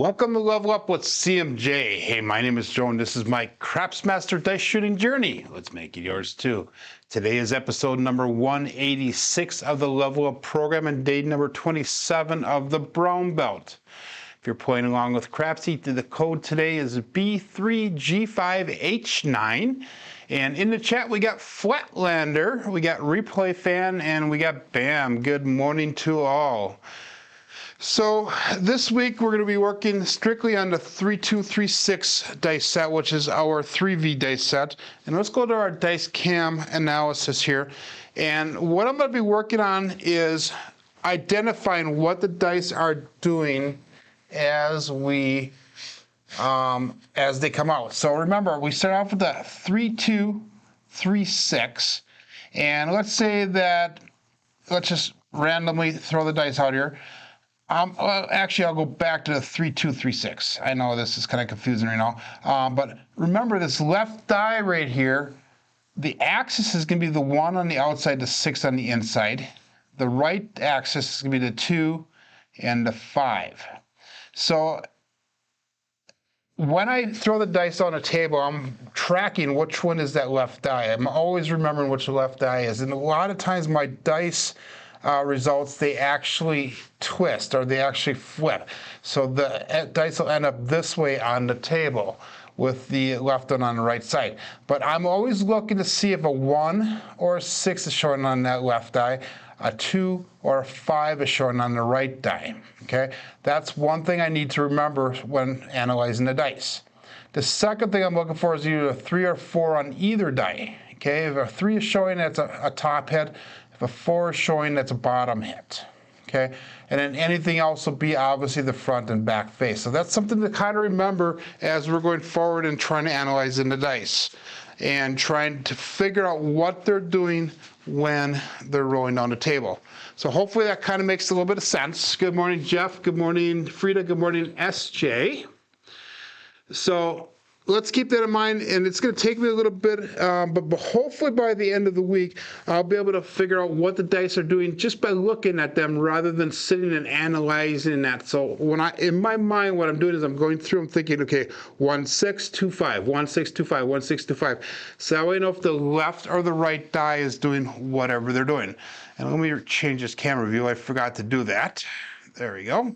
Welcome to Level Up with CMJ. Hey, my name is Joe, and this is my Craps Master dice shooting journey. Let's make it yours too. Today is episode number 186 of the Level Up program and day number 27 of the Brown Belt. If you're playing along with Crapsee, the code today is B3G5H9. And in the chat, we got Flatlander, we got Replay Fan, and we got Bam. Good morning to all. So this week we're going to be working strictly on the 3236 dice set, which is our 3V dice set. And let's go to our dice cam analysis here. And what I'm going to be working on is identifying what the dice are doing as they come out. So remember, we start off with the 3236, and let's say that, let's just randomly throw the dice out here. Well, actually, I'll go back to the 3236. I know this is kind of confusing right now, but remember this left die right here, the axis is going to be the 1 on the outside, the 6 on the inside. The right axis is going to be the 2 and the 5. So when I throw the dice on a table, I'm tracking which one is that left die. I'm always remembering which the left die is. And a lot of times my dice results, they actually twist or they actually flip. So the dice will end up this way on the table with the left one on the right side. But I'm always looking to see if a 1 or a 6 is showing on that left die, a 2 or a 5 is showing on the right die. Okay, that's one thing I need to remember when analyzing the dice. The second thing I'm looking for is either a 3 or 4 on either die. Okay, if a 3 is showing, that's a top hit. If a 4 is showing, that's a bottom hit. Okay, and then anything else will be obviously the front and back face. So that's something to kind of remember as we're going forward and trying to analyze in the dice and trying to figure out what they're doing when they're rolling down the table. So hopefully that kind of makes a little bit of sense. Good morning, Jeff. Good morning, Frida. Good morning, SJ. So let's keep that in mind, and it's going to take me a little bit, but hopefully by the end of the week, I'll be able to figure out what the dice are doing just by looking at them rather than sitting and analyzing that. So in my mind, what I'm doing is I'm going through, I'm thinking, okay, 1 6 2 5, 1 6 2 5, 1 6 2 5. So that way I know if the left or the right die is doing whatever they're doing. And let me change this camera view. I forgot to do that. There we go.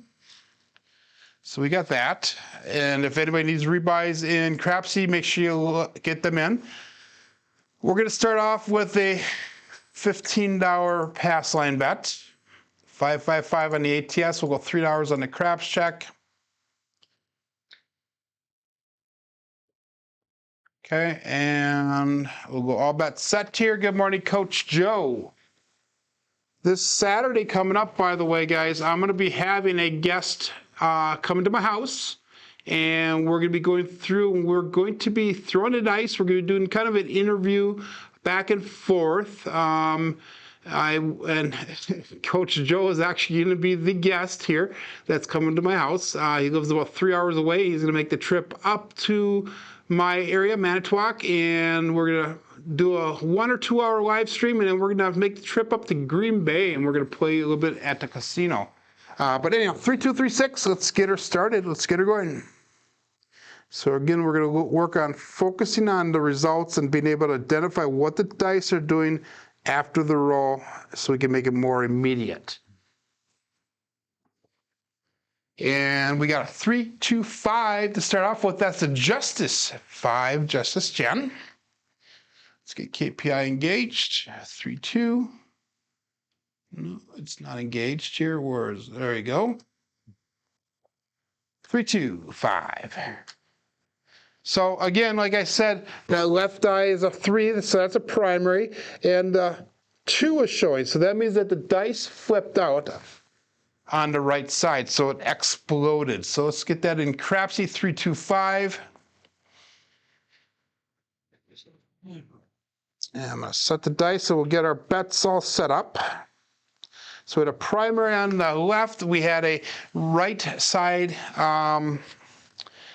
So we got that, and if anybody needs rebuys in Crapsee, make sure you get them in. We're going to start off with a $15 pass line bet, $5.55 on the ATS. We'll go $3 on the craps check. Okay, and we'll go all bets set here. Good morning, Coach Joe. This Saturday coming up, by the way, guys, I'm going to be having a guest coming to my house, and we're going to be going through, and we're going to be throwing the dice. We're going to be doing kind of an interview back and forth. And Coach Joe is actually going to be the guest here that's coming to my house. He lives about 3 hours away. He's going to make the trip up to my area, Manitowoc, and we're going to do a 1 or 2 hour live stream, and then we're going to make the trip up to Green Bay, and we're going to play a little bit at the casino. But anyhow, 3236, let's get her started. Let's get her going. So again, we're going to work on focusing on the results and being able to identify what the dice are doing after the roll so we can make it more immediate. And we got a 3 2 5 to start off with. That's a Justice 5, Justice Jen. Let's get KPI engaged. 3 2. No, it's not engaged here. There you go. 3 2 5. So again, like I said, that left die is a 3, so that's a primary, and 2 is showing. So that means that the dice flipped out on the right side, so it exploded. So let's get that in Crapsee 3 2 5. And I'm going to set the dice so we'll get our bets all set up. So we had a primary on the left. We had a right side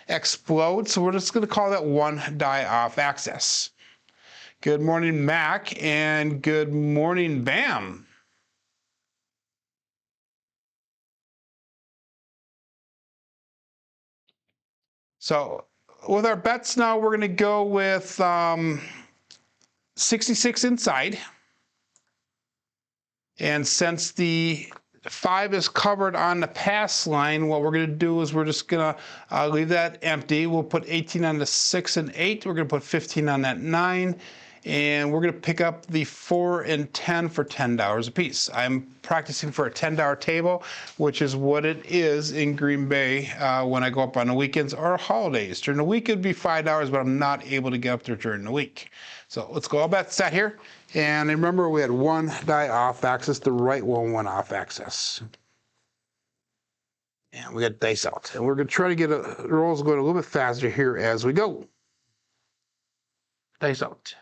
explode. So we're just going to call that 1 die off axis. Good morning, Mac, and good morning, Bam. So with our bets now, we're going to go with 66 inside. And since the 5 is covered on the pass line, what we're going to do is we're just going to leave that empty. We'll put 18 on the 6 and 8. We're going to put 15 on that 9. And we're going to pick up the 4 and 10 for $10 a piece. I'm practicing for a $10 table, which is what it is in Green Bay when I go up on the weekends or holidays. During the week, it'd be $5, but I'm not able to get up there during the week. So let's go all bet set here. And remember, we had one die off axis. The right one went off axis. And we got dice out. And we're going to try to get the rolls going a little bit faster here as we go. Dice out.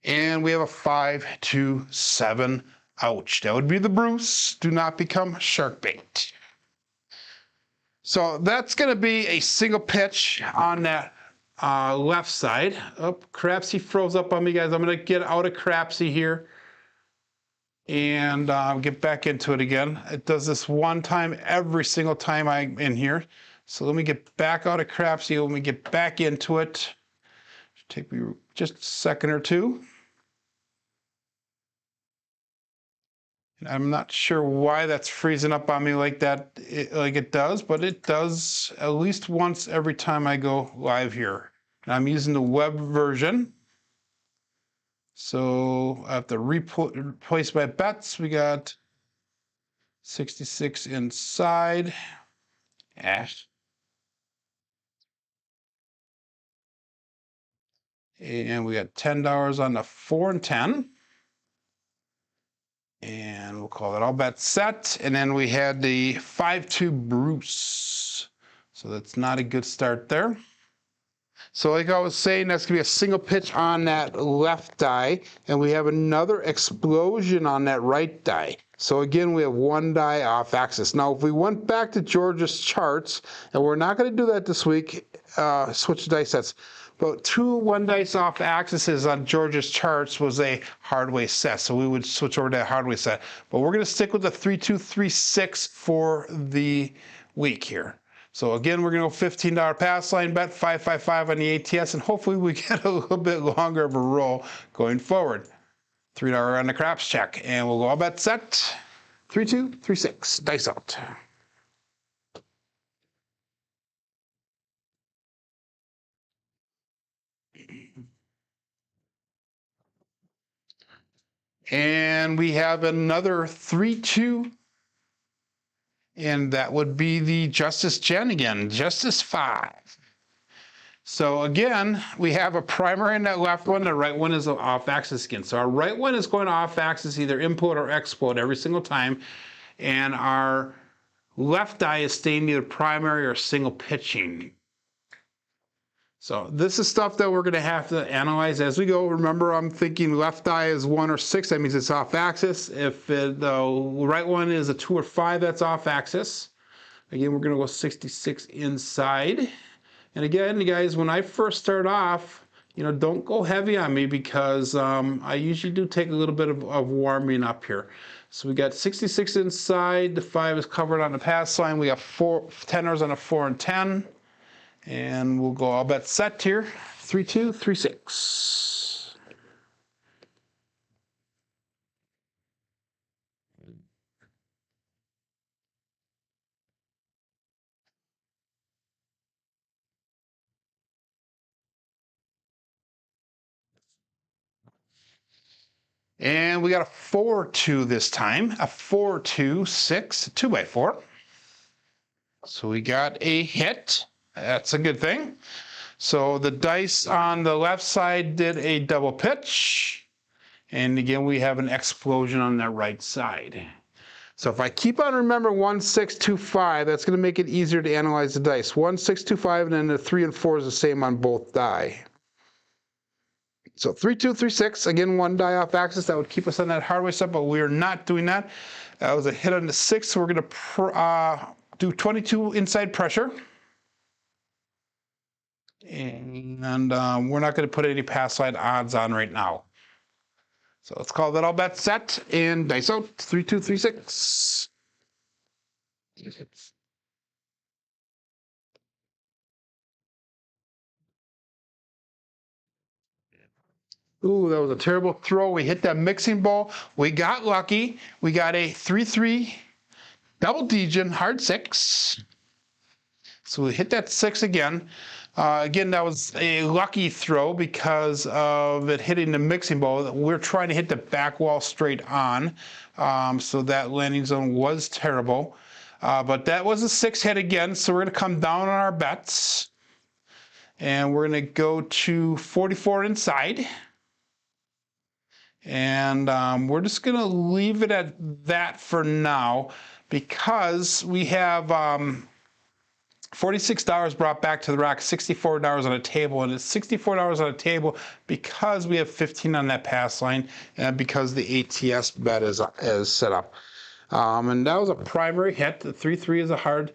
And we have a 5, 2, 7. Ouch. That would be the Bruce. Do not become shark bait. So that's going to be a single pitch on that left side. Oh, Crapsee froze up on me, guys. I'm going to get out of Crapsee here and get back into it again. It does this one time every single time I'm in here. So let me get back out of Crapsee. Let me get back into it. Take me just a second or two. And I'm not sure why that's freezing up on me like that, like it does, but it does at least once every time I go live here. And I'm using the web version. So I have to replace my bets. We got 66 inside. And we got $10 on the 4 and 10. And we'll call that all bets set. And then we had the 5-2 Bruce. So that's not a good start there. So like I was saying, that's going to be a single pitch on that left die. And we have another explosion on that right die. So again, we have one die off axis. Now, if we went back to George's charts, and we're not going to do that this week, switch the dice sets. But 2 one dice off axes on George's charts was a hardway set. So we would switch over to that hardway set. But we're going to stick with the 3-2-3-6 for the week here. So again, we're going to go $15 pass line bet, 5-5-5 on the ATS, and hopefully we get a little bit longer of a roll going forward. $3 on the craps check, and we'll go all bet set. 3-2-3-6, dice out. And we have another 3-2. And that would be the Justice Gen again, Justice 5. So again, we have a primary in that left one, the right one is off axis again. So our right one is going off axis, either implode or explode every single time. And our left die is staying either primary or single pitching. So this is stuff that we're going to have to analyze as we go. Remember, I'm thinking left die is 1 or 6. That means it's off axis. If the right one is a 2 or 5, that's off axis. Again, we're going to go 66 inside. And again, you guys, when I first start off, don't go heavy on me because I usually do take a little bit of warming up here. So we got 66 inside. The 5 is covered on the pass line. We got 4 tenors on a 4 and 10. And we'll go all bet set here, 3-2-3-6. And we got a 4-2 this time, a 4-2-6, 2x4. So we got a hit. That's a good thing. So the dice on the left side did a double pitch. And again, we have an explosion on that right side. So if I keep on remembering 1, 6, 2, 5, that's going to make it easier to analyze the dice. 1, 6, 2, 5, and then the 3 and 4 is the same on both die. So 3-2-3-6, again, 1 die off axis. That would keep us on that hardway set, but we are not doing that. That was a hit on the 6, so we're going to do 22 inside pressure. And we're not going to put any pass line odds on right now. So let's call that all bets set and dice out, 3-2-3-6. Ooh, that was a terrible throw. We hit that mixing bowl. We got lucky. We got a 3-3 double degen hard 6. So we hit that 6 again. Again, that was a lucky throw because of it hitting the mixing bowl. We're trying to hit the back wall straight on. So that landing zone was terrible. But that was a 6 hit again. So we're going to come down on our bets. And we're going to go to 44 inside. And we're just going to leave it at that for now because we have $46 brought back to the rack, $64 on a table, and it's $64 on a table because we have 15 on that pass line and because the ATS bet is set up. And that was a primary hit. The 3-3 is a hard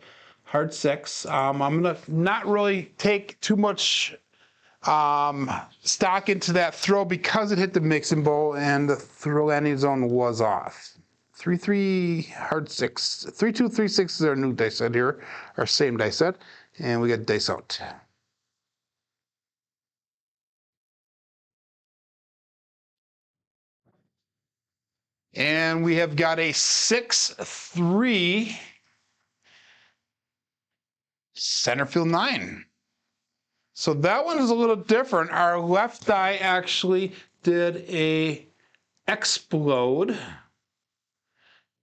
6. I'm going to not really take too much stock into that throw because it hit the mixing bowl and the throw landing zone was off. 3-3 hard 6. 3-2 3-6 is our new dice set here, our same dice set, and we got dice out. And we have got a 6-3 center field 9. So that one is a little different. Our left die actually did a explode,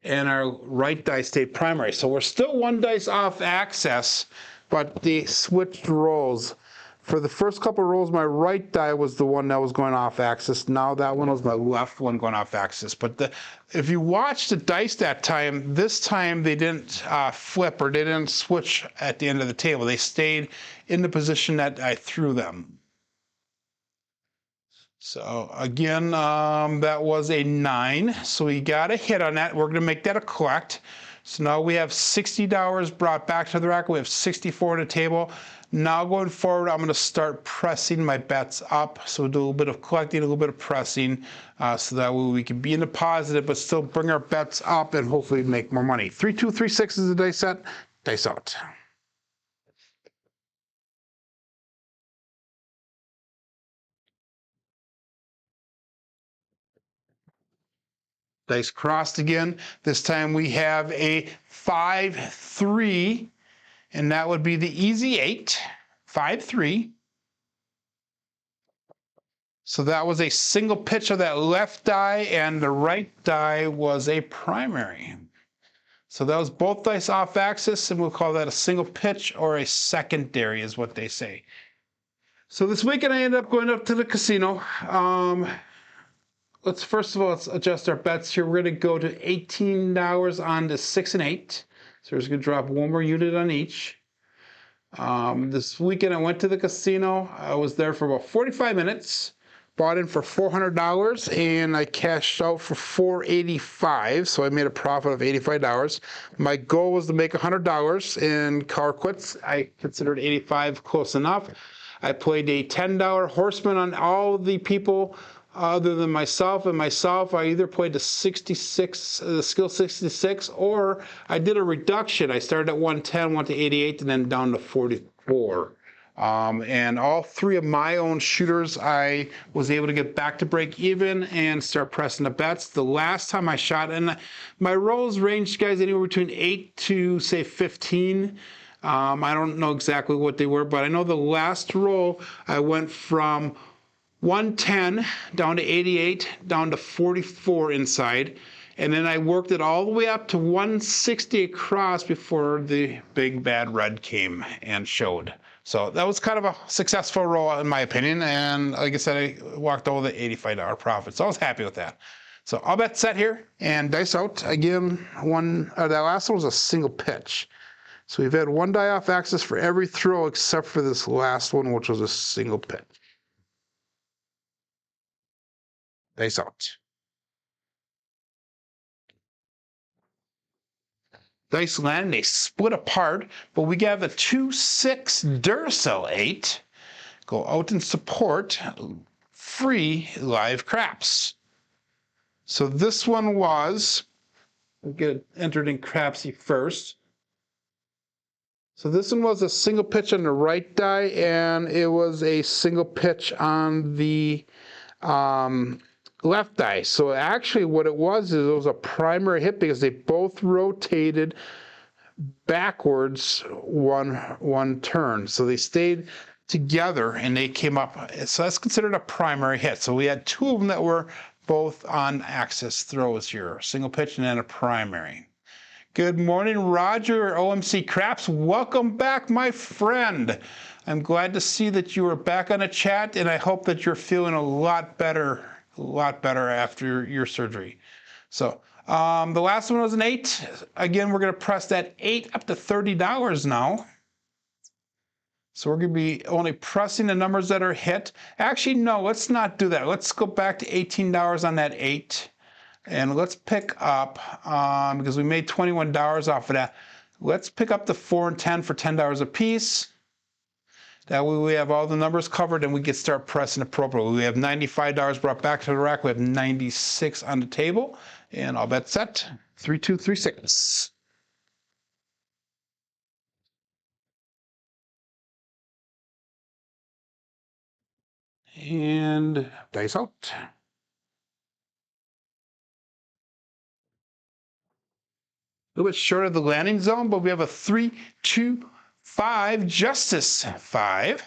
and our right die stayed primary. So we're still 1 dice off access, but they switched roles. For the first couple of rolls, my right die was the one that was going off axis. Now that one was my left one going off axis. But if you watch the dice that time, this time they didn't flip or they didn't switch at the end of the table. They stayed in the position that I threw them. So again, that was a 9. So we got a hit on that. We're going to make that a collect. So now we have $60 brought back to the rack. We have 64 on the table. Now going forward, I'm going to start pressing my bets up. So we'll do a little bit of collecting, a little bit of pressing, so that way we can be in the positive, but still bring our bets up and hopefully make more money. 3-2 3-6 is the dice set. Dice out. Dice crossed again. This time we have a 5-3, and that would be the easy 8. 5-3. So that was a single pitch of that left die, and the right die was a primary. So that was both dice off axis, and we'll call that a single pitch or a secondary is what they say. So this weekend I ended up going up to the casino. First of all, let's adjust our bets here. We're going to go to $18 on the 6 and 8. So we're just going to drop 1 more unit on each. This weekend I went to the casino. I was there for about 45 minutes. Bought in for $400 and I cashed out for $485, so I made a profit of $85. My goal was to make $100 in car quits. I considered 85 close enough. I played a $10 horseman on all the people other than myself, and myself I either played the skill 66, or I did a reduction. I started at 110, went to 88, and then down to 44. And all 3 of my own shooters, I was able to get back to break even and start pressing the bets. The last time I shot, and my rolls ranged, guys, anywhere between 8 to say 15. I don't know exactly what they were, but I know the last roll I went from 110 down to 88, down to 44 inside. And then I worked it all the way up to 160 across before the big bad red came and showed. So that was kind of a successful roll in my opinion. And like I said, I walked over the $85 profit. So I was happy with that. So I'll bet set here and dice out. Again, that last one was a single pitch. So we've had 1 die off axis for every throw except for this last one, which was a single pitch. Dice out. Dice land, they split apart, but we got the 2-6 Duracell 8. Go out and support free live craps. So this one was, we'll get entered in Crapsee first. So this one was a single pitch on the right die, and it was a single pitch on the left die. So actually what it was a primary hit because they both rotated backwards one turn. So they stayed together and they came up. So that's considered a primary hit. So we had two of them that were both on axis throws here, single pitch and then a primary. Good morning, Roger, OMC Craps. Welcome back, my friend. I'm glad to see that you are back on the chat, and I hope that you're feeling a lot better after your surgery. So the last one was an 8. Again, we're going to press that 8 up to $30 now. So we're going to be only pressing the numbers that are hit. Actually, no, let's not do that. Let's go back to $18 on that 8. And let's pick up, because we made $21 off of that, let's pick up the 4 and 10 for $10 a piece. That way we have all the numbers covered and we can start pressing appropriately. We have $95 brought back to the rack. We have 96 on the table. And all bets set. 3236. And dice out. A little bit short of the landing zone, but we have a 3, 2, 5, Justice 5.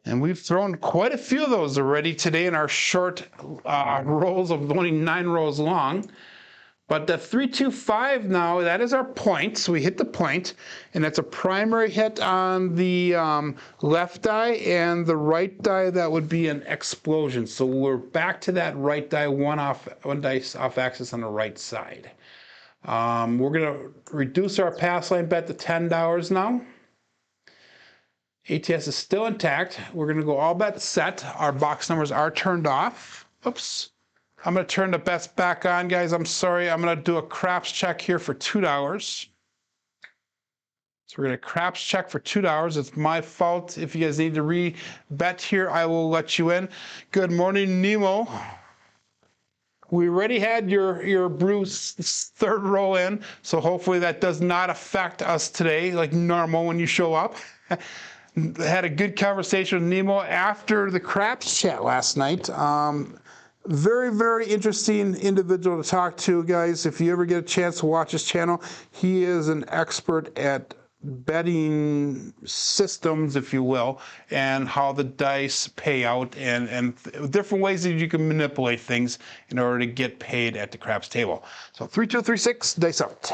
And we've thrown quite a few of those already today in our short rolls of only 9 rolls long. But the 3, 2, 5 now, that is our point. So we hit the point, and that's a primary hit on the left die, and the right die, that would be an explosion. So we're back to that right die, one dice off axis on the right side. We're going to reduce our pass line bet to $10 now. ATS is still intact. We're going to go all bet set. Our box numbers are turned off. Oops. I'm going to turn the bets back on, guys. I'm sorry. I'm going to do a craps check here for $2. So we're going to craps check for $2. It's my fault. If you guys need to re-bet here, I will let you in. Good morning, Nemo. We already had your Bruce third roll in, so hopefully that does not affect us today like normal when you show up. Had a good conversation with Nemo after the craps chat last night. Very, very interesting individual to talk to, guys. If you ever get a chance to watch his channel, he is an expert at betting systems, if you will, and how the dice pay out and different ways that you can manipulate things in order to get paid at the craps table. So 3236, dice out.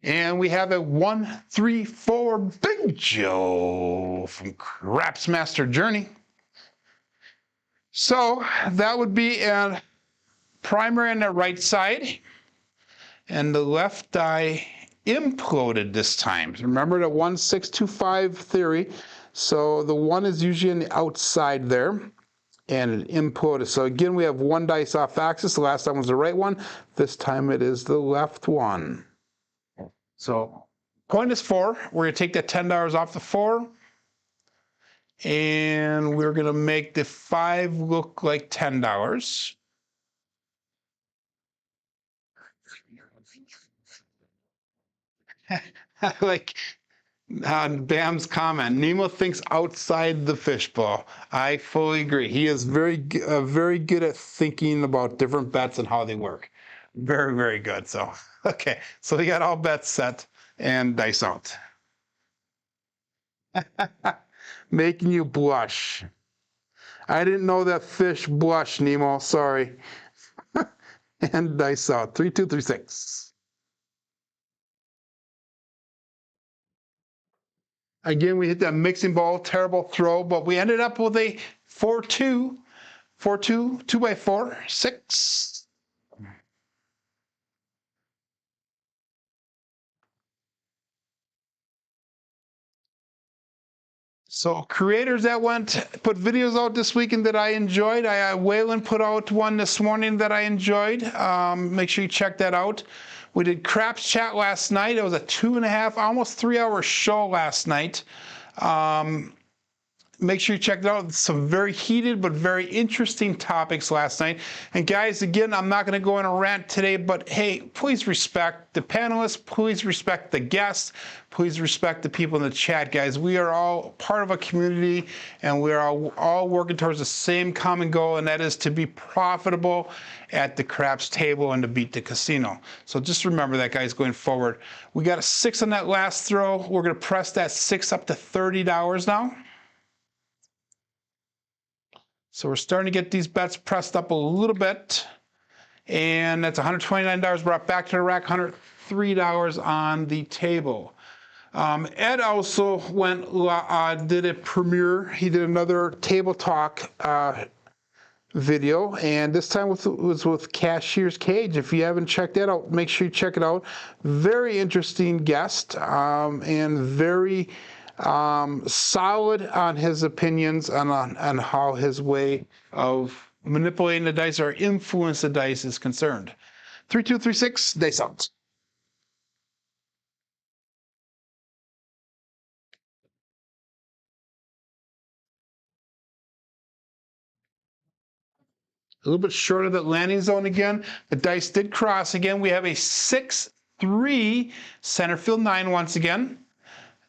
And we have a 134 Big Joe from Craps Master Journey. So that would be a primary on the right side, and the left die imploded this time. Remember the 1625 theory. So the 1 is usually on the outside there, and it imploded. So again, we have 1 dice off axis. The last time was the right one. This time it is the left one. So point is 4. We're going to take that $10 off the 4. And we're going to make the 5 look like $10. Like Bam's comment, Nemo thinks outside the fishbowl. I fully agree. He is very good at thinking about different bets and how they work. Very, very good. So, okay. So we got all bets set and dice out. Making you blush. I didn't know that fish blush, Nemo. Sorry. And dice out. 3236. Again, we hit that mixing ball. Terrible throw, but we ended up with a 4-2. 4-2, 2x4, 6. So creators that put videos out this weekend that I enjoyed. Waylon put out one this morning that I enjoyed. Make sure you check that out. We did Craps Chat last night. It was a 2.5, almost 3-hour show last night. Make sure you check it out. Some very heated but very interesting topics last night. And guys, again, I'm not going to go on a rant today, but hey, please respect the panelists. Please respect the guests. Please respect the people in the chat, guys. We are all part of a community, and we are all working towards the same common goal, and that is to be profitable at the craps table and to beat the casino. So just remember that, guys, going forward. We got a 6 on that last throw. We're going to press that 6 up to $30 now. So we're starting to get these bets pressed up a little bit. And that's $129 brought back to the rack, $103 on the table. Ed also did a premiere. He did another table talk video, and this time was with Cashier's Cage. If you haven't checked that out, make sure you check it out. Very interesting guest, and very solid on his opinions on how his way of manipulating the dice or influence the dice is concerned. 3236, dice out. A little bit short of that landing zone again. The dice did cross again. We have a 6-3 center field 9 once again.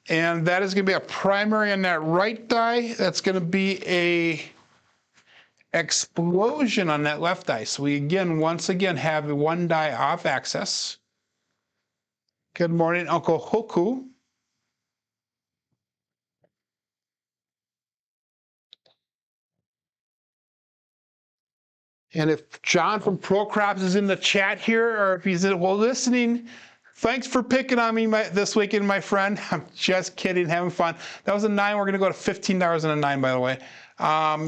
And that is going to be a primary on that right die. That's going to be a explosion on that left die. So we once again have a 1 die off axis. Good morning, Uncle Hoku. And if John from Pro Craps is in the chat here, or if he's listening, thanks for picking on me this weekend, my friend. I'm just kidding, having fun. That was a 9. We're going to go to $15 on a 9, by the way.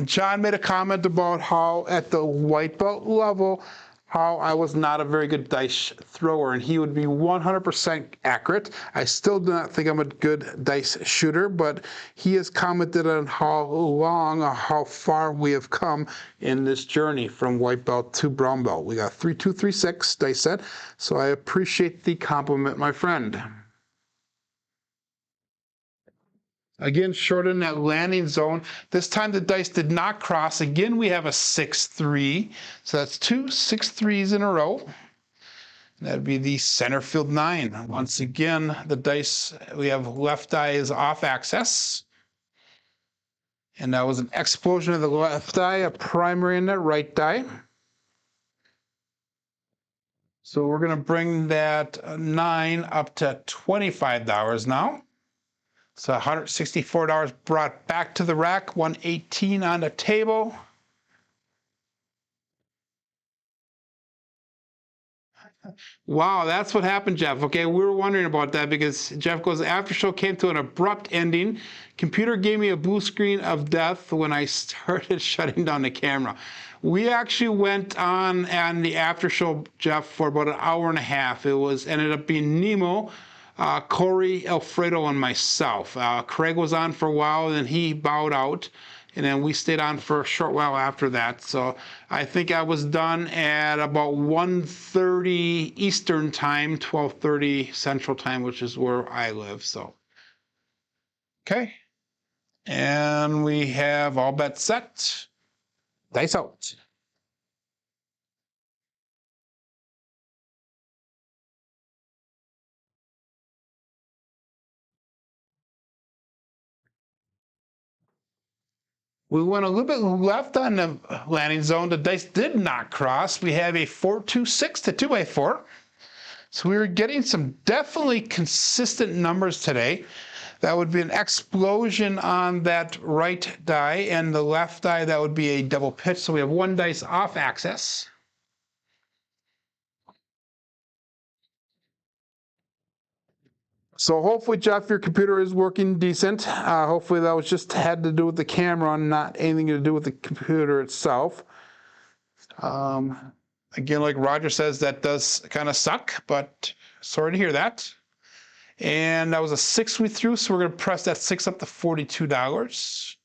John made a comment about how at the white belt level, how I was not a very good dice thrower, and he would be 100% accurate. I still do not think I'm a good dice shooter, but he has commented on how long or how far we have come in this journey from white belt to brown belt. We got 3236 dice set, so I appreciate the compliment, my friend. Again, short in that landing zone. This time the dice did not cross. Again, we have a 6-3. So that's 2 6-3s in a row. That'd be the center field 9. Once again, the dice, we have left die is off axis. And that was an explosion of the left die, a primary in that right die. So we're going to bring that 9 up to $25 now. So $164 brought back to the rack, $118 on the table. Wow, that's what happened, Jeff. Okay, we were wondering about that because Jeff goes, after show came to an abrupt ending. Computer gave me a blue screen of death when I started shutting down the camera. We actually went on the after show, Jeff, for about an hour and a half. It ended up being Nemo, Corey, Alfredo, and myself. Craig was on for a while, and then he bowed out, and then we stayed on for a short while after that. So I think I was done at about 1:30 Eastern time, 12:30 Central time, which is where I live. So, okay. And we have all bets set. Dice out. We went a little bit left on the landing zone. The dice did not cross. We have a 4-2-6 to 2x4. So we were getting some definitely consistent numbers today. That would be an explosion on that right die, and the left die, that would be a double pitch. So we have 1 dice off axis. So hopefully, Jeff, your computer is working decent. Hopefully that was just had to do with the camera and not anything to do with the computer itself. Again, like Roger says, that does kind of suck, but sorry to hear that. And that was a 6 we threw, so we're going to press that 6 up to $42.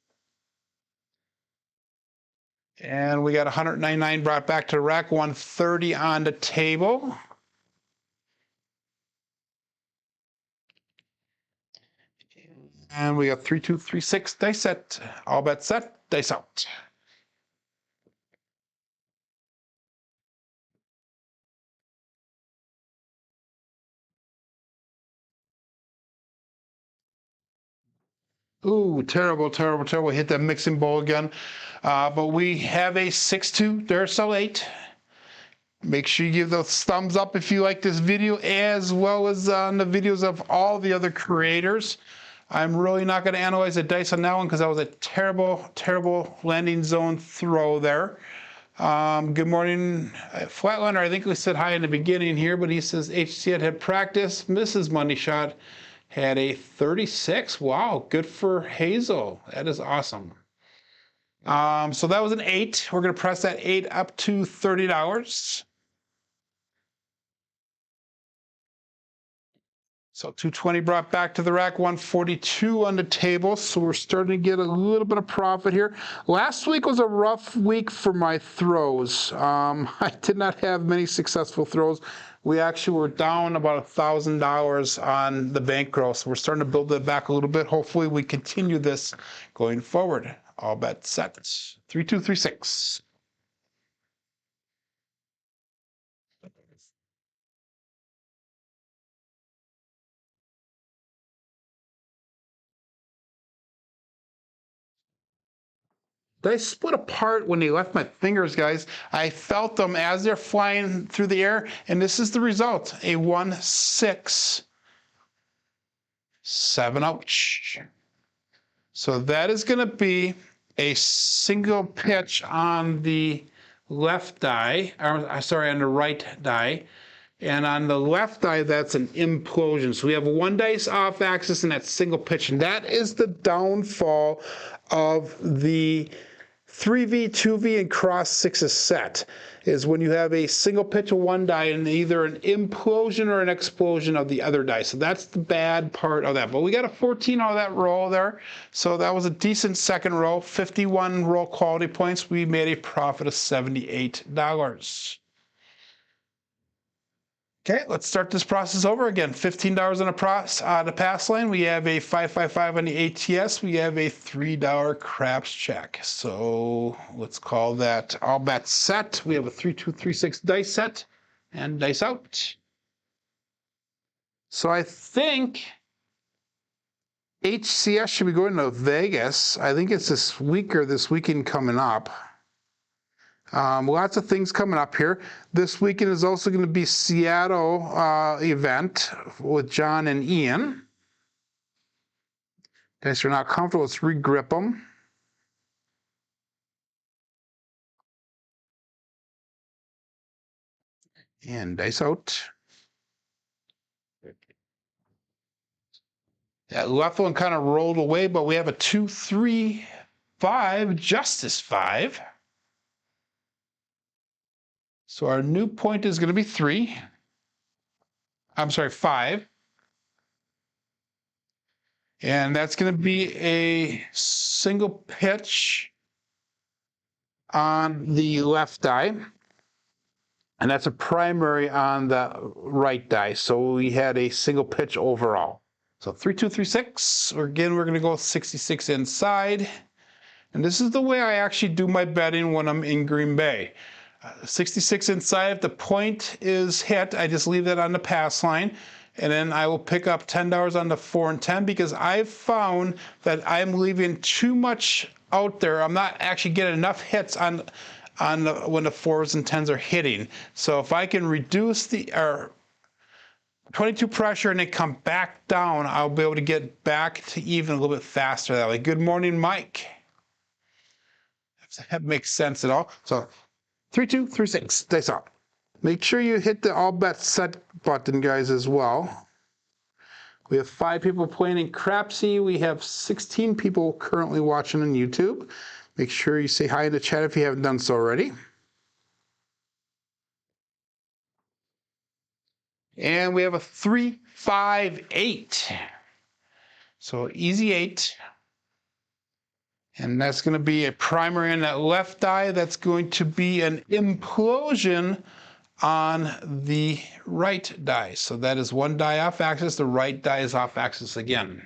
And we got $199 brought back to the rack, $130 on the table. And we got 3, 2, 3, 6 dice set. All bets set, dice out. Ooh, terrible, terrible, terrible. Hit that mixing bowl again. But we have a 6-2 Duracell 8. Make sure you give those thumbs up if you like this video, as well as on the videos of all the other creators. I'm really not going to analyze the dice on that one because that was a terrible, terrible landing zone throw there. Good morning, Flatliner. I think we said hi in the beginning here, but he says HC had practice, misses money shot, had a 36. Wow, good for Hazel. That is awesome. So that was an 8. We're going to press that 8 up to $30. So 220 brought back to the rack, 142 on the table. So we're starting to get a little bit of profit here. Last week was a rough week for my throws. I did not have many successful throws. We actually were down about $1,000 on the bankroll. So we're starting to build that back a little bit. Hopefully we continue this going forward. All bets set. 3, 2, 3, 6. They split apart when they left my fingers, guys. I felt them as they're flying through the air, and this is the result. A 1, 6, 7, ouch. So that is going to be a single pitch on the left die, or sorry, on the right die. And on the left die, that's an implosion. So we have 1 dice off axis and that single pitch. And that is the downfall of the 3V, 2V, and cross 6s set, is when you have a single pitch of 1 die and either an implosion or an explosion of the other die. So that's the bad part of that. But we got a 14 out of that roll there. So that was a decent second roll. 51 roll quality points. We made a profit of $78. Okay, let's start this process over again. $15 on the pass line. We have a 555 on the ATS. We have a $3 craps check. So let's call that all bets set. We have a 3, 2, 3, 6 dice set and dice out. So I think HCS should be going to Vegas. I think it's this week or this weekend coming up. Lots of things coming up here. This weekend is also going to be Seattle event with John and Ian. In case you're not comfortable, let's regrip them. And dice out. That left one kind of rolled away, but we have a 2, 3, 5, Justice 5. So our new point is going to be 3. I'm sorry, 5. And that's going to be a single pitch on the left die. And that's a primary on the right die. So we had a single pitch overall. So 3, 2, 3, 6. Again, we're going to go 66 inside. And this is the way I actually do my betting when I'm in Green Bay. 66 inside. If the point is hit, I just leave that on the pass line. And then I will pick up $10 on the 4 and 10 because I've found that I'm leaving too much out there. I'm not actually getting enough hits on when the 4s and 10s are hitting. So if I can reduce the 22 pressure and then come back down, I'll be able to get back to even a little bit faster that way. Good morning, Mike. If that makes sense at all. So 3, 2, 3, 6, dice out. Make sure you hit the all bet set button, guys, as well. We have 5 people playing in Crapsee. We have 16 people currently watching on YouTube. Make sure you say hi in the chat if you haven't done so already. And we have a 3, 5, 8. So easy 8. And that's going to be a primary on that left die. That's going to be an implosion on the right die. So that is 1 die off axis. The right die is off axis again.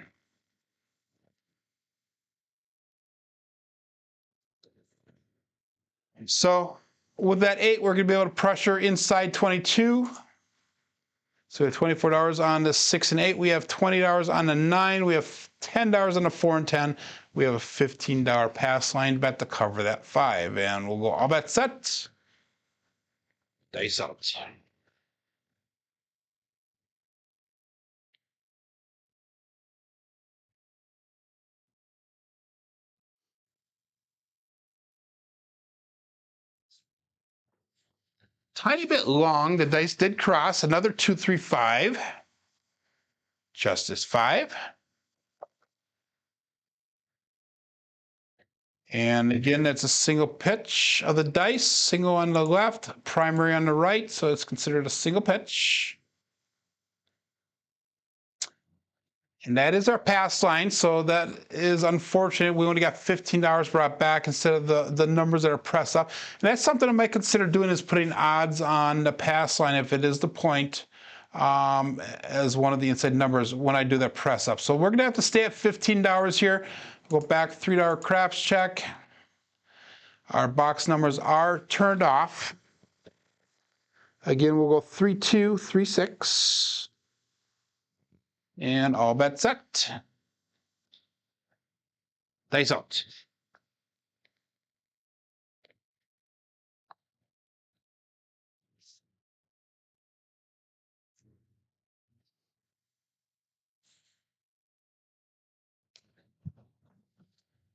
So with that 8, we're going to be able to pressure inside 22. So we have $24 on the 6 and 8. We have $20 on the 9. We have $10 on the 4 and 10. We have a $15 pass line bet to cover that 5. And we'll go all bet set. Dice out. Tiny bit long. The dice did cross. Another 2, 3, 5. Justice 5. And again, that's a single pitch of the dice. Single on the left, primary on the right. So it's considered a single pitch. And that is our pass line. So that is unfortunate. We only got $15 brought back instead of the numbers that are pressed up. And that's something I might consider doing, is putting odds on the pass line if it is the point as one of the inside numbers when I do that press up. So we're going to have to stay at $15 here. Go back, $3 craps check. Our box numbers are turned off. Again, we'll go 3, 2, 3, 6. And all bet set. Dice out.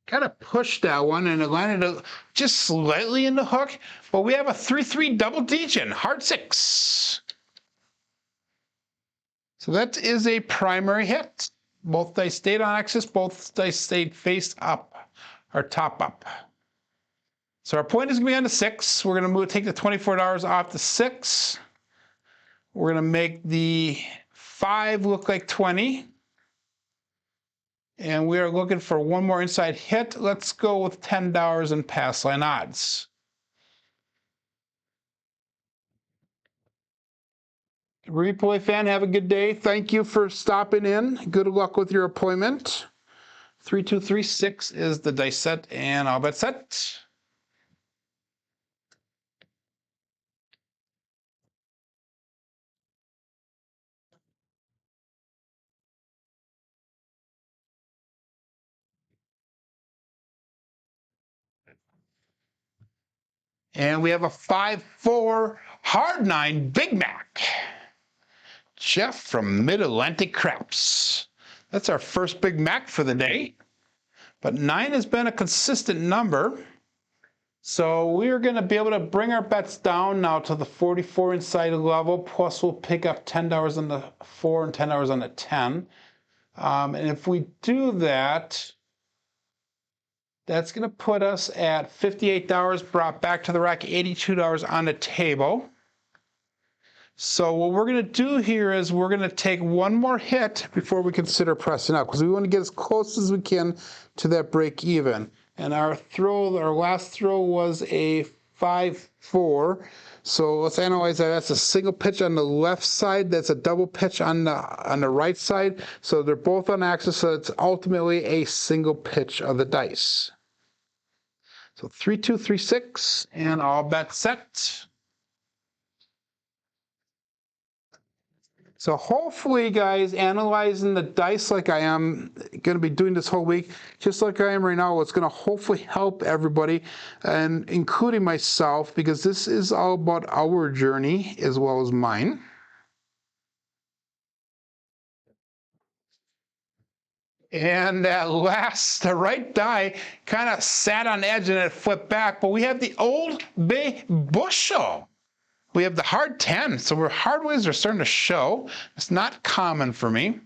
Kind of pushed that one, and it landed just slightly in the hook, but we have a 3-3 double degen, hard 6. So that is a primary hit. Both dice stayed on axis, both dice stayed face up, or top up. So our point is going to be on the 6. We're going to take the $24 off the 6. We're going to make the 5 look like 20. And we are looking for one more inside hit. Let's go with $10 in pass line odds. Replay fan, have a good day. Thank you for stopping in. Good luck with your appointment. 3, 2, 3, 6 is the dice set, and all bet set. And we have a 5-4 hard 9 Big Mac. Jeff from Mid-Atlantic Craps. That's our first Big Mac for the day. But 9 has been a consistent number. So we're going to be able to bring our bets down now to the 44 inside level. Plus we'll pick up $10 on the 4 and $10 on the 10. And if we do that, that's going to put us at $58 brought back to the rack, $82 on the table. So what we're going to do here is we're going to take one more hit before we consider pressing up, because we want to get as close as we can to that break even. And our last throw was a 5-4. So let's analyze that. That's a single pitch on the left side. That's a double pitch on the right side. So they're both on axis. So it's ultimately a single pitch of the dice. So 3, 2, 3, 6, and all bet set. So hopefully, guys, analyzing the dice like I am going to be doing this whole week, just like I am right now, it's going to hopefully help everybody, and including myself, because this is all about our journey as well as mine. And that the right die kind of sat on edge and it flipped back, but we have the Old Bay Bushel. We have the hard 10, so hard ways are starting to show. It's not common for me.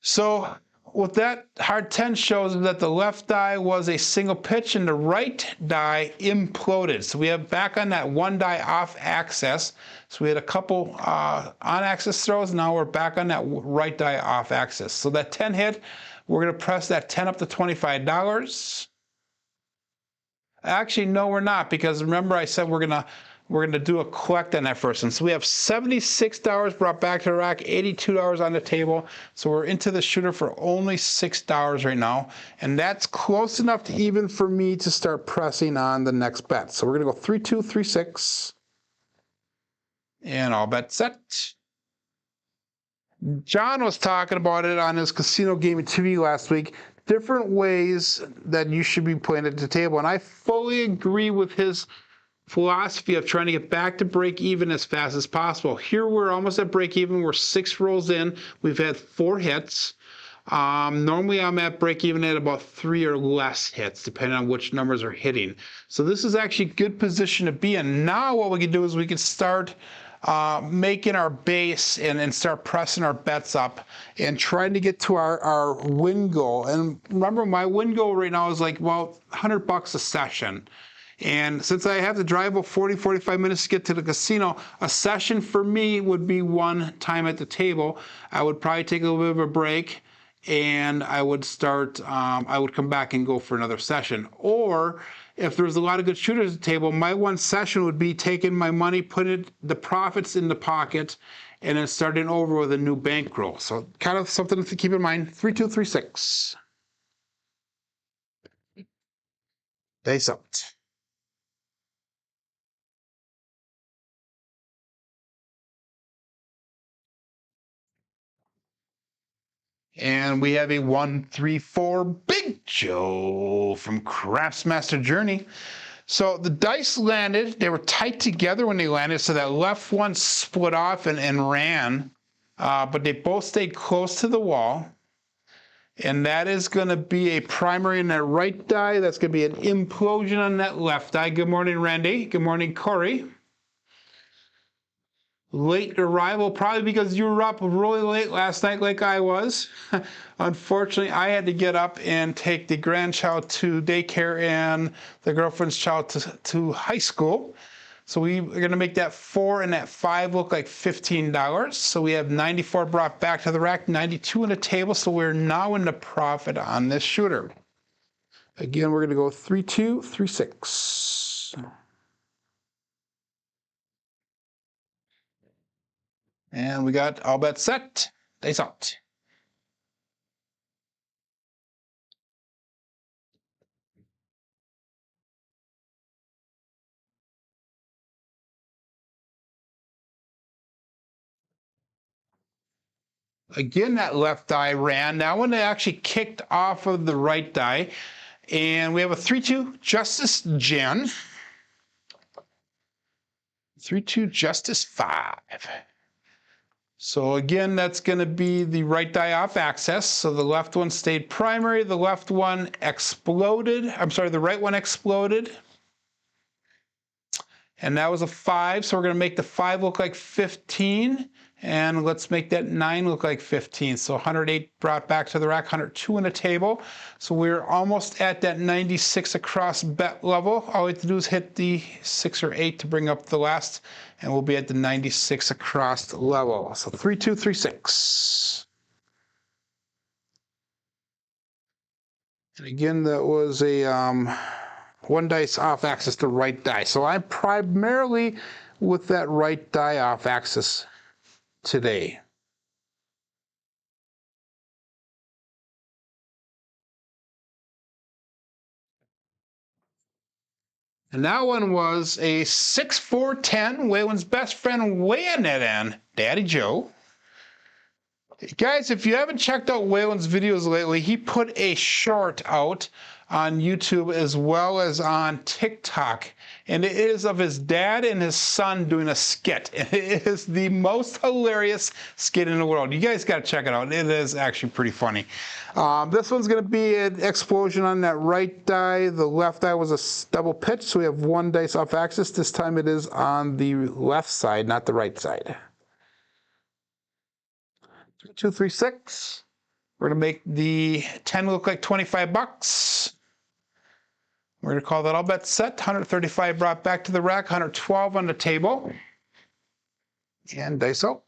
So what that hard 10 shows is that the left die was a single pitch and the right die imploded. So we have back on that one die off axis. So we had a couple on axis throws. Now we're back on that right die off axis. So that 10 hit, we're going to press that 10 up to $25. Actually, no, we're not, because remember I said we're going to we're going to do a collect on that first one. So we have $76 brought back to the rack, $82 on the table. So we're into the shooter for only $6 right now. And that's close enough to even for me to start pressing on the next bet. So we're going to go 3, 2, 3, 6. And all bet set. John was talking about it on his Casino Gaming TV last week. Different ways that you should be playing at the table. And I fully agree with his philosophy of trying to get back to break even as fast as possible. Here we're almost at break even. We're 6 rolls in. We've had 4 hits. Normally I'm at break even at about 3 or less hits, depending on which numbers are hitting. So this is actually a good position to be in. Now what we can do is we can start making our base and start pressing our bets up and trying to get to our win goal. And remember, my win goal right now is like, well, $100 a session. And since I have to drive about 40, 45 minutes to get to the casino, a session for me would be 1 time at the table. I would probably take a little bit of a break, and I would start, I would come back and go for another session. Or if there's a lot of good shooters at the table, my 1 session would be taking my money, putting the profits in the pocket, and then starting over with a new bankroll. So kind of something to keep in mind. 3, 2, 3, 6. Face out. And we have a 1, 3, 4 Big Joe from Craftsmaster Journey. So the dice landed. They were tight together when they landed, so that left one split off and ran. But they both stayed close to the wall. And that is going to be a primary in that right die. That's going to be an implosion on that left die. Good morning, Randy. Good morning, Corey. Late arrival, probably because you were up really late last night like I was. Unfortunately, I had to get up and take the grandchild to daycare and the girlfriend's child to high school. So we are going to make that 4 and that 5 look like $15. So we have 94 brought back to the rack, 92 on the table. So we're now in the profit on this shooter. Again, we're going to go 3, 2, 3, 6. And we got all bets set. Dice out. Again, that left die ran. That one actually kicked off of the right die. And we have a 3-2 Justice Jen. 3-2 Justice 5. So again, that's going to be the right die off axis. So the left one stayed primary. The left one exploded. I'm sorry, the right one exploded. And that was a 5. So we're going to make the 5 look like 15. And let's make that 9 look like 15. So 108 brought back to the rack, 102 on the table. So we're almost at that 96 across bet level. All we have to do is hit the 6 or 8 to bring up the last, and we'll be at the 96 across level. So 3, 2, 3, 6. And again, that was a 1 dice off axis to right die. So I'm primarily with that right die off axis today. And that one was a 6-4-10, Waylon's best friend weighing it in, Daddy Joe. Guys, if you haven't checked out Waylon's videos lately, he put a short out on YouTube as well as on TikTok. And it is of his dad and his son doing a skit. And it is the most hilarious skit in the world. You guys got to check it out. It is actually pretty funny. This one's going to be an explosion on that right die. The left die was a double pitch, so we have 1 dice off axis. This time it is on the left side, not the right side. 2, 3, 6. We're going to make the 10 look like $25. We're going to call that all bets set. 135 brought back to the rack, 112 on the table. And dice out.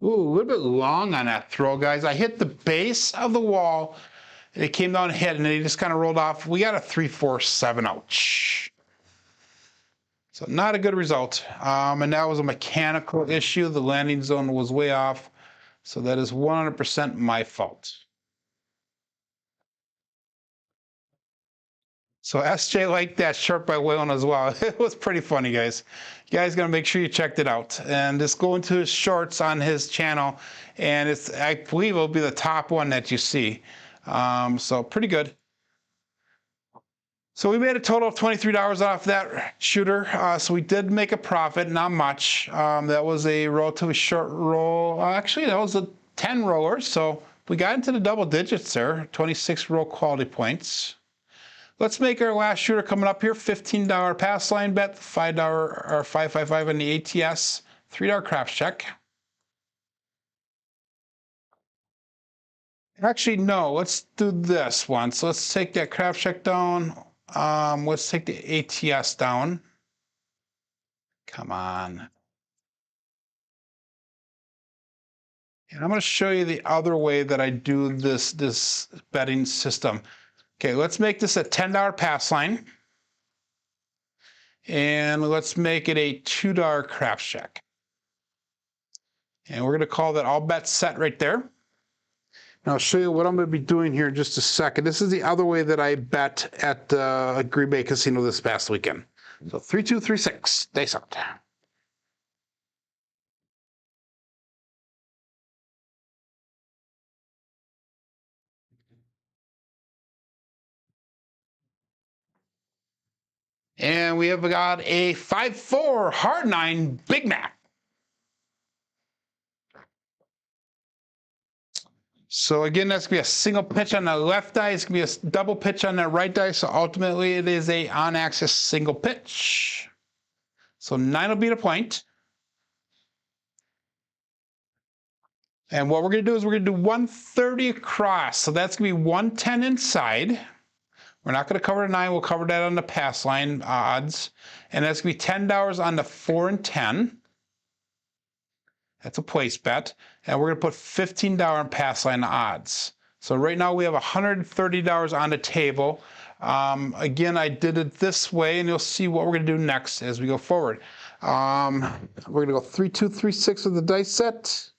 Ooh, a little bit long on that throw, guys. I hit the base of the wall, and it came down and hit, and then he just kind of rolled off. We got a 3-4-7, ouch. So not a good result. And that was a mechanical issue. The landing zone was way off. So that is 100% my fault. So SJ liked that shirt by Waylon as well. It was pretty funny, guys. You guys gotta make sure you checked it out. And just go into his shorts on his channel, and I believe it'll be the top one that you see. So pretty good. So we made a total of $23 off that shooter. So we did make a profit, not much. That was a relatively short roll. Actually, that was a 10 roller. So we got into the double digits there, 26 roll quality points. Let's make our last shooter coming up here, $15 pass line bet, $5 or $5.55 on the ATS, $3 craps check. Actually, no, let's do this one. So let's take that craps check down. Let's take the ATS down. Come on. And I'm going to show you the other way that I do this betting system. Okay, let's make this a $10 pass line. And let's make it a $2 craps check. And we're going to call that all bets set right there. Now I'll show you what I'm going to be doing here in just a second. This is the other way that I bet at Green Bay Casino this past weekend. So 3-2-3-6, dice out. And we have got a 5-4 hard 9 Big Mac. So again, that's gonna be a single pitch on the left die. It's gonna be a double pitch on the right die. So ultimately it is a on-axis single pitch. So 9 will be the point. And what we're gonna do is we're gonna do 130 across. So that's gonna be 110 inside. We're not going to cover the 9. We'll cover that on the pass line odds. And that's going to be $10 on the 4 and 10. That's a place bet. And we're going to put $15 on pass line odds. So right now we have $130 on the table. Again, I did it this way, and you'll see what we're going to do next as we go forward. We're going to go 3-2-3-6 with the dice set.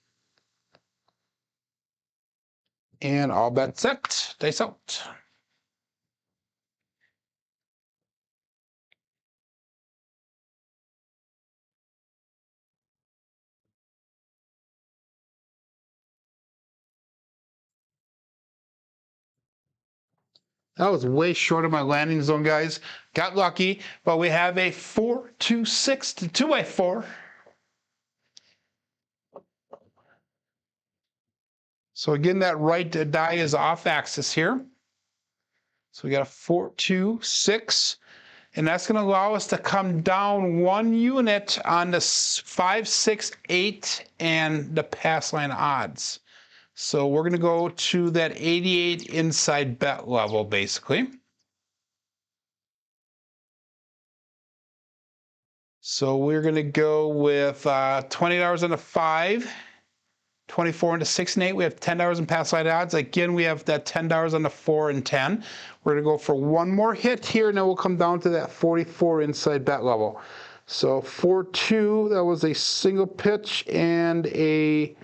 And all bets set, dice out. That was way short of my landing zone, guys. Got lucky, but we have a 4-2-6 to 2x4. So again, that right die is off axis here. So we got a 4-2-6, and that's going to allow us to come down 1 unit on the 5, 6, 8, and the pass line odds. So we're going to go to that 88 inside bet level, basically. So we're going to go with $20 on the 5, 24 on the 6 and 8. We have $10 in pass line odds. Again, we have that $10 on the 4 and 10. We're going to go for one more hit here, and then we'll come down to that 44 inside bet level. So 4-2, that was a single pitch and a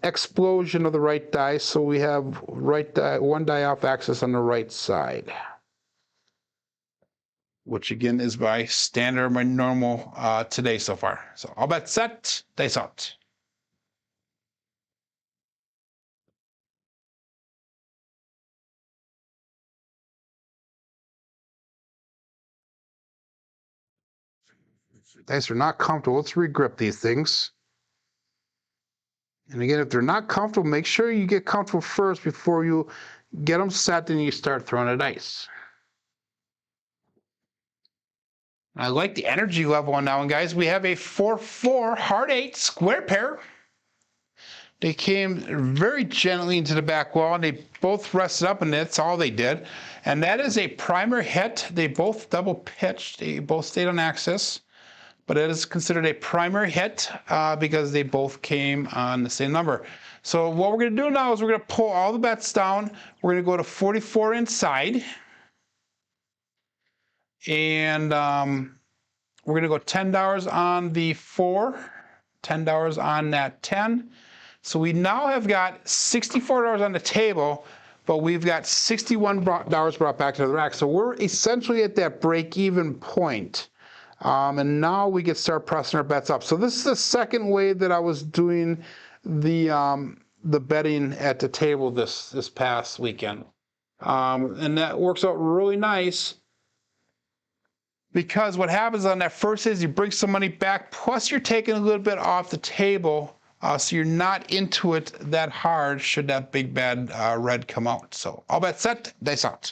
explosion of the right die. So we have right die, one die off axis on the right side, which again is my standard, my normal today so far. So all bets set, dice out. Dice are not comfortable. Let's regrip these things. And again, if they're not comfortable, make sure you get comfortable first before you get them set and you start throwing the dice. I like the energy level on that one, guys. We have a 4-4 hard 8 square pair. They came very gently into the back wall, and they both rested up, and that's all they did. And that is a primer hit. They both double pitched. They both stayed on axis. but it is considered a primary hit because they both came on the same number. So what we're going to do now is we're going to pull all the bets down. We're going to go to 44 inside. And we're going to go $10 on the 4, $10 on that 10. So we now have got $64 on the table, but we've got $61 brought back to the rack. So we're essentially at that break-even point. And now we can start pressing our bets up. So this is the second way that I was doing the betting at the table this past weekend. And that works out really nice. Because what happens on that first is you bring some money back, plus you're taking a little bit off the table, so you're not into it that hard should that big bad red come out. So all bets set, dice out.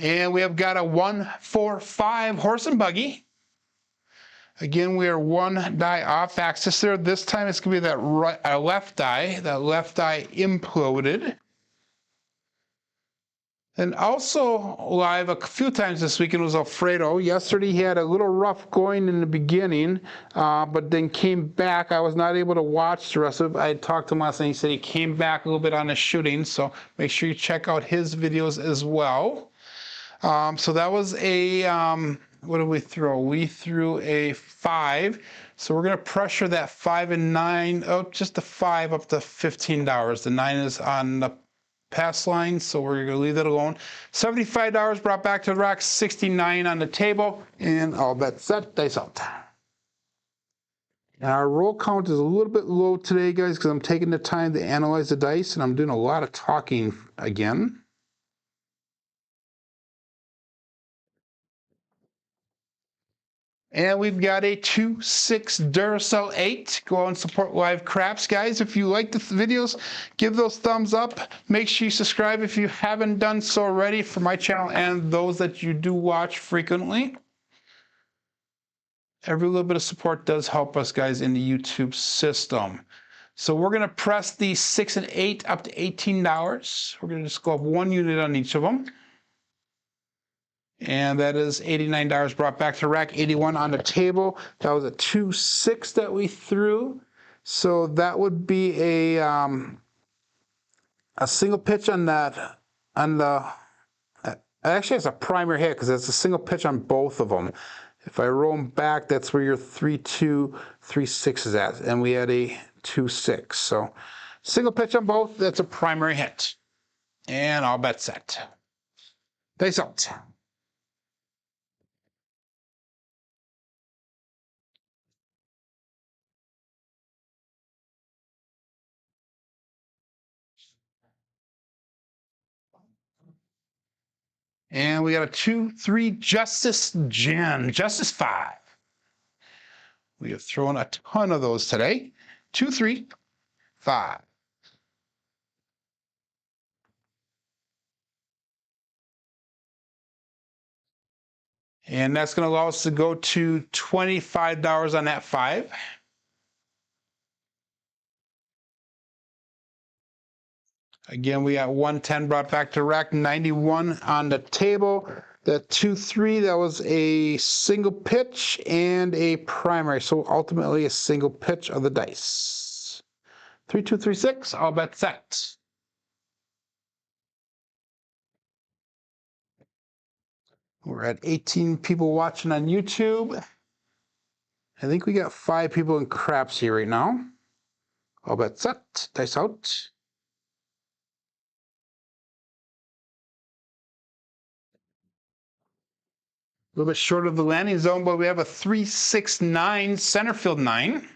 And we have got a 1, 4, 5 horse and buggy. Again, we are one die off axis there. This time it's going to be that left die. That left die imploded. And also live a few times this weekend was Alfredo. Yesterday he had a little rough going in the beginning, but then came back. I was not able to watch the rest of it. I talked to him last night. He said he came back a little bit on his shooting, so make sure you check out his videos as well. So that was a, what did we throw? We threw a 5. So we're going to pressure that 5 and 9, just the 5 up to $15. The 9 is on the pass line, so we're going to leave that alone. $75 brought back to the rack, 69 on the table, and all bets set, dice out. Now our roll count is a little bit low today, guys, because I'm taking the time to analyze the dice, and I'm doing a lot of talking again. And we've got a 2-6 Duracell 8. Go out and support live craps, guys. If you like the videos, give those thumbs up. Make sure you subscribe if you haven't done so already for my channel and those that you do watch frequently. Every little bit of support does help us, guys, in the YouTube system. So we're going to press the 6 and 8 up to $18. We're going to just go up 1 unit on each of them. And that is $89 brought back to rack, 81 on the table. That was a 2-6 that we threw. So that would be a single pitch on that, actually it's a primary hit because it's a single pitch on both of them. If I roll them back, that's where your 3-2, 3-6 is at. And we had a 2-6. So single pitch on both, that's a primary hit. And all bets set. Dice out. And we got a 2-3 Justice Gen, Justice 5. We have thrown a ton of those today. 2-3, 5. And that's going to allow us to go to $25 on that 5. Again, we got 110 brought back to rack, 91 on the table. The 2-3, that was a single pitch and a primary. So ultimately a single pitch of the dice. 3-2, 3-6, all bets set. We're at 18 people watching on YouTube. I think we got 5 people in Crapsee right now. All bets set, dice out. A little bit short of the landing zone, but we have a 3-6-9 center field 9.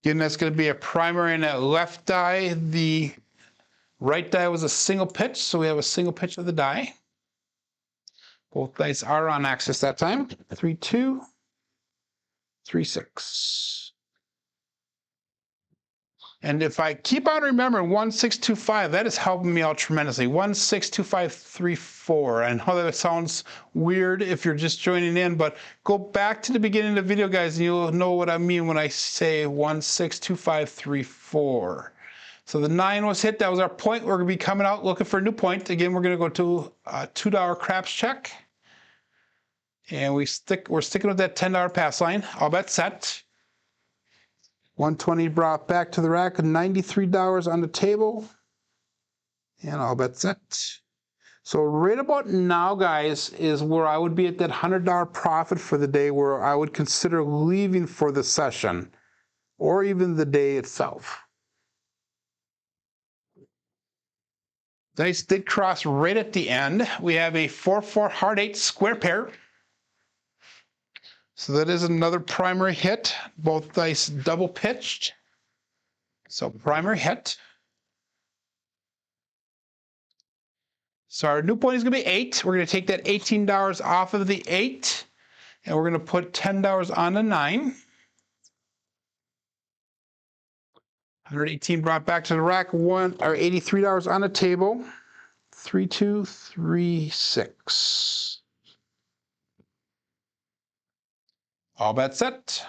Again, that's going to be a primary in that left die. The right die was a single pitch, so we have a single pitch of the die. Both dice are on axis that time. 3-2, 3-6. And if I keep on remembering 1625, that is helping me out tremendously. 162534. I know that sounds weird if you're just joining in, but go back to the beginning of the video, guys, and you'll know what I mean when I say 162534. So the 9 was hit. That was our point. We're going to be coming out looking for a new point. Again, we're going to go to a $2 craps check. And we're sticking with that $10 pass line. All bets set. 120 brought back to the rack, $93 on the table, and all bets set. So right about now, guys, is where I would be at that $100 profit for the day, where I would consider leaving for the session, or even the day itself. Dice did cross right at the end. We have a 4-4 heart 8 square pair. So that is another primary hit. Both dice double pitched. So primary hit. So our new point is going to be 8. We're going to take that $18 off of the 8, and we're going to put $10 on the 9. 118 brought back to the rack. $83 on the table. 3236. All bets set.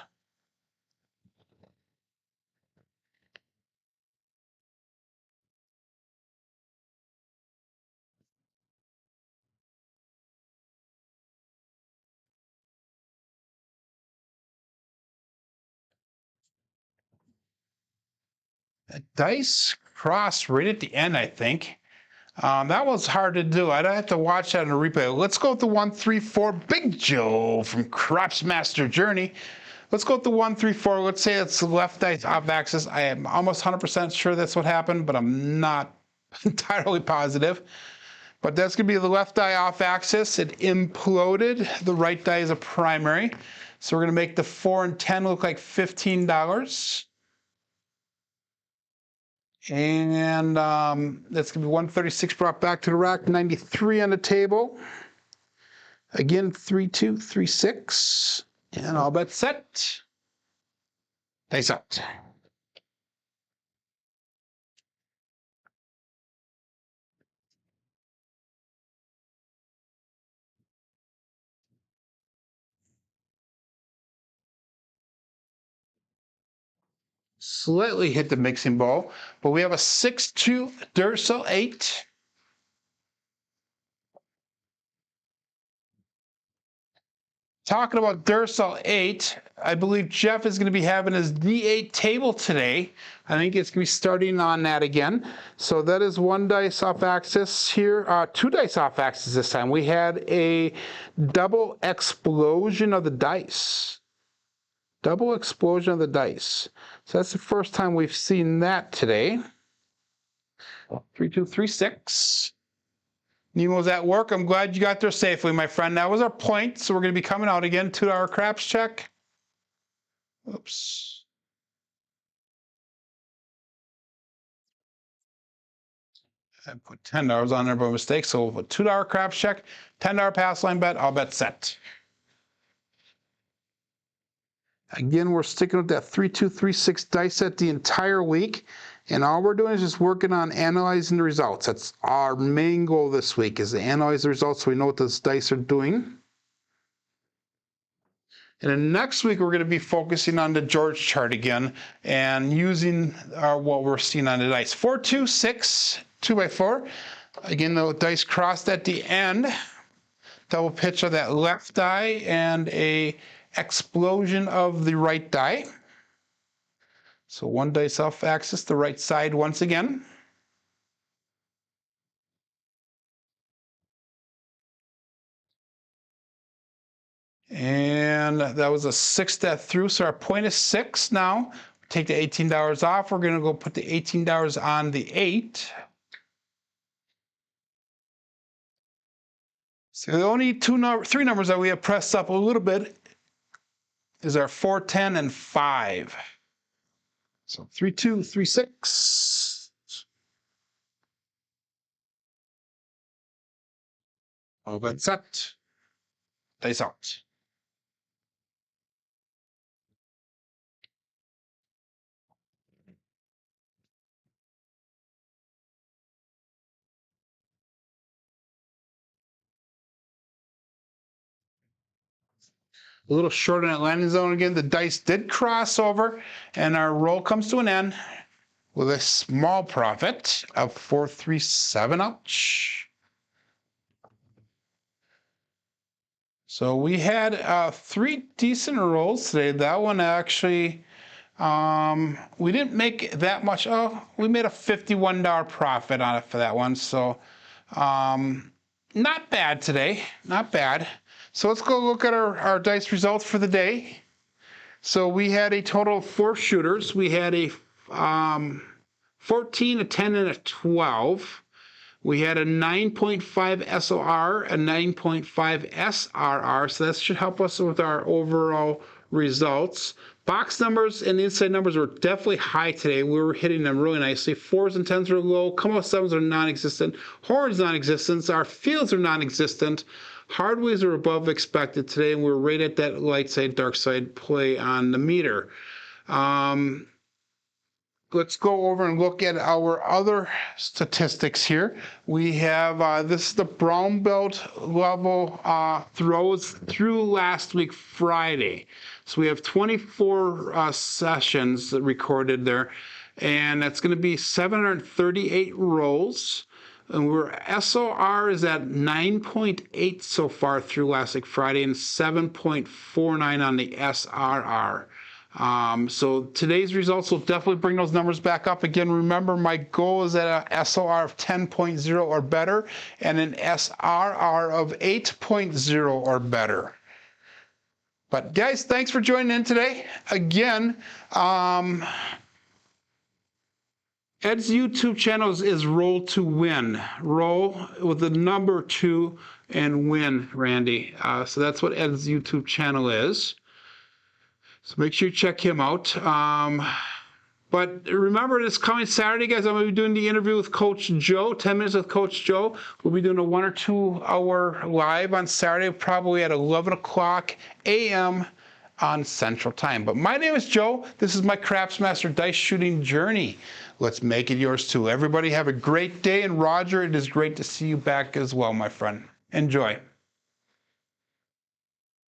Dice crossed right at the end, I think. That was hard to do. I'd have to watch that in a replay. Let's go with the 134 Big Joe from Crapsee Master Journey. Let's go with the 134. Let's say it's left dice off axis. I am almost 100% sure that's what happened, but I'm not entirely positive. But that's going to be the left die off axis. It imploded. The right die is a primary. So we're going to make the 4 and 10 look like $15. And that's going to be 136 brought back to the rack, 93 on the table. Again, 3236. And all bets set. Dice out. Slightly hit the mixing bowl, but we have a 6-2 Duracell 8. Talking about Duracell 8, I believe Jeff is going to be having his D8 table today. I think it's going to be starting on that again. So that is 1 dice off axis here, 2 dice off axis this time. We had a double explosion of the dice. Double explosion of the dice. So that's the first time we've seen that today. 3236. Nemo's at work. I'm glad you got there safely, my friend. That was our point, so we're going to be coming out again. $2 craps check. Oops. I put $10 on there by mistake, so we'll put $2 craps check, $10 pass line bet, all bet set. Again, we're sticking with that 3236 dice set the entire week. And all we're doing is just working on analyzing the results. That's our main goal this week, is to analyze the results so we know what those dice are doing. And then next week, we're going to be focusing on the George chart again and using what we're seeing on the dice. 4, 2, 6, 2x4. Again, the dice crossed at the end. Double pitch of that left die and a explosion of the right die. So 1 dice off axis, the right side once again. And that was a 6 that through, so our point is 6 now. Take the $18 off. We're going to go put the $18 on the 8. So the only 3 numbers that we have pressed up a little bit is our 4, 10, and 5. So 3, 2, 3, 6. All bet set. Dice out. a little short on that landing zone again. The dice did cross over, and our roll comes to an end with a small profit of 437. Ouch. So we had 3 decent rolls today. That one actually, we didn't make that much. Oh, we made a $51 profit on it for that one. So not bad today, not bad. So let's go look at our dice results for the day. So we had a total of 4 shooters. We had a 14, a 10, and a 12. We had a 9.5 SOR, a 9.5 SRR, so that should help us with our overall results. Box numbers and the inside numbers were definitely high today. We were hitting them really nicely. 4s and 10s are low. Come out 7s are non-existent. Horns non-existent. Our fields are non-existent. Hardways are above expected today, and we're right at that light side, dark side play on the meter. Let's go over and look at our other statistics here. We have, this is the brown belt level throws through last week, Friday. So we have 24 sessions recorded there, and that's going to be 738 rolls. And SOR is at 9.8 so far through last week, Friday, and 7.49 on the SRR. So today's results will definitely bring those numbers back up. Again, remember, my goal is at a SOR of 10.0 or better and an SRR of 8.0 or better. But guys, thanks for joining in today. Again, Ed's YouTube channel is Roll to Win. Roll with the number 2 and win, Randy. So that's what Ed's YouTube channel is. So make sure you check him out. But remember, this coming Saturday, guys, I'm going to be doing the interview with Coach Joe, 10 Minutes with Coach Joe. We'll be doing a 1 or 2 hour live on Saturday, probably at 11 o'clock a.m. on Central Time. But my name is Joe. This is my Crapsmaster dice shooting journey. Let's make it yours too. Everybody have a great day. And Roger, it is great to see you back as well, my friend. Enjoy.